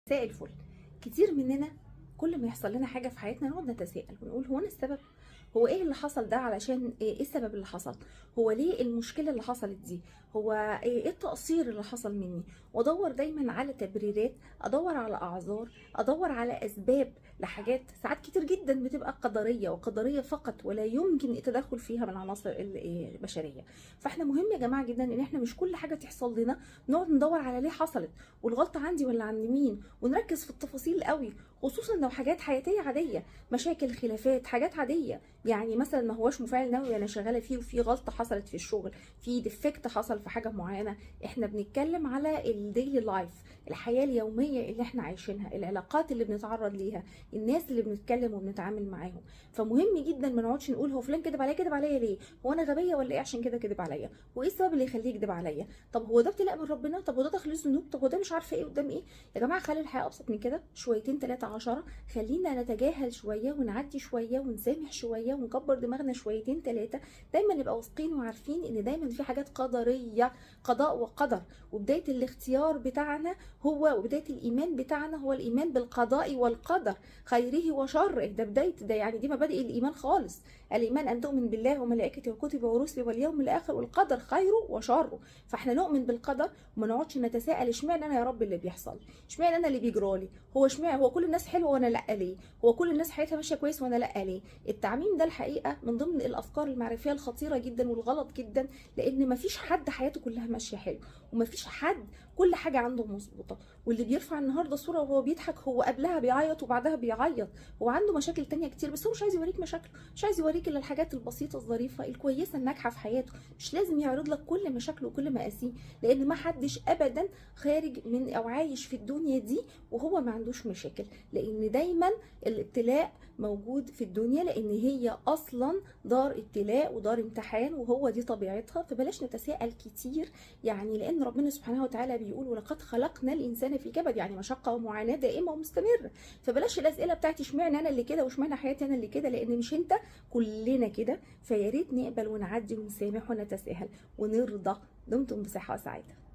مساء الفل. كتير مننا كل ما يحصل لنا حاجه في حياتنا نقعد نتساءل ونقول هو انا السبب؟ هو ايه اللي حصل ده؟ علشان ايه السبب اللي حصل؟ هو ليه المشكله اللي حصلت دي؟ هو ايه التقصير اللي حصل مني؟ وادور دايما على تبريرات، ادور على اعذار، ادور على اسباب لحاجات ساعات كتير جدا بتبقى قدريه وقدريه فقط، ولا يمكن التدخل فيها من عناصر البشريه. فاحنا مهم يا جماعه جدا ان احنا مش كل حاجه تحصل لنا نقعد ندور على ليه حصلت، والغلطه عندي ولا عند مين، ونركز في التفاصيل قوي، خصوصا لو حاجات حياتيه عاديه، مشاكل، خلافات، حاجات عاديه. يعني مثلا ما هوش مفاعل نووي انا شغاله فيه وفي غلطه حصلت في الشغل، في ديفكت حصل في حاجه معينه. احنا بنتكلم على الديلي لايف، الحياه اليوميه اللي احنا عايشينها، العلاقات اللي بنتعرض ليها، الناس اللي بنتكلم وبنتعامل معاهم. فمهم جدا ما نقعدش نقول هو فلان كذب عليا، كذب عليا ليه؟ هو انا غبيه ولا ايه عشان كده كذب عليا؟ وايه السبب اللي يخليه يكذب عليا؟ طب هو ده ابتلاء من ربنا؟ طب هو ده تخليص ذنوب؟ طب هو ده مش عارفه ايه قدام ايه؟ يا جماعه خلي الحياه ابسط من كده شويتين 3 10. خلينا نتجاهل شويه ونعدي شويه ونسامح شويه ونكبر دماغنا شويتين 3. دايما نبقى واثقين وعارفين ان دايما في حاجات قدريه، قضاء وقدر. وبدايه الاختيار بتاعنا هو، وبدايه الايمان بتاعنا هو الايمان بالقضاء والقدر، خيره وشره. ده بدايه، ده يعني دي مبادئ الايمان خالص. الايمان ان تؤمن بالله وملائكته وكتبه ورسله واليوم الاخر والقدر خيره وشره. فاحنا نؤمن بالقدر وما نقعدش نتساءل اشمعنى انا يا رب اللي بيحصل، اشمعنى انا اللي بيجرالي، هو اشمعنى هو كل الناس حلوه وانا لا ليه، هو كل الناس حياتها ماشيه كويس وانا لا ليه. التعميم ده الحقيقه من ضمن الافكار المعرفيه الخطيره جدا والغلط جدا، لان مفيش حد حياته كلها ماشيه حلو، ومفيش حد كل حاجه عنده مظبوطه. واللي بيرفع النهارده صوره وهو بيضحك هو قبلها بيعيط وبعدها بيعيط، هو عنده مشاكل تانية كتير، بس هو مش عايز يوريك مشاكله، مش عايز يوريك الا الحاجات البسيطه الظريفه الكويسه الناجحه في حياته. مش لازم يعرض لك كل مشاكله وكل مقاسيه، لان ما حدش ابدا خارج من او عايش في الدنيا دي وهو ما عندوش مشاكل. لان دايما الابتلاء موجود في الدنيا، لان هي اصلا دار ابتلاء ودار امتحان، وهو دي طبيعتها. فبلاش نتساءل كتير، يعني لان ربنا سبحانه وتعالى بيقول ولقد خلقنا الانسان في كبد، يعني مشقه ومعاناه دائمه ومستمره. فبلاش الاسئله بتاعتي اشمعنى انا اللي كده واشمعنى حياتي انا اللي كده، لان مش انت، كلنا كده. فيا ريت نقبل ونعدي ونسامح ونتساهل ونرضى. دمتم بصحه وسعاده.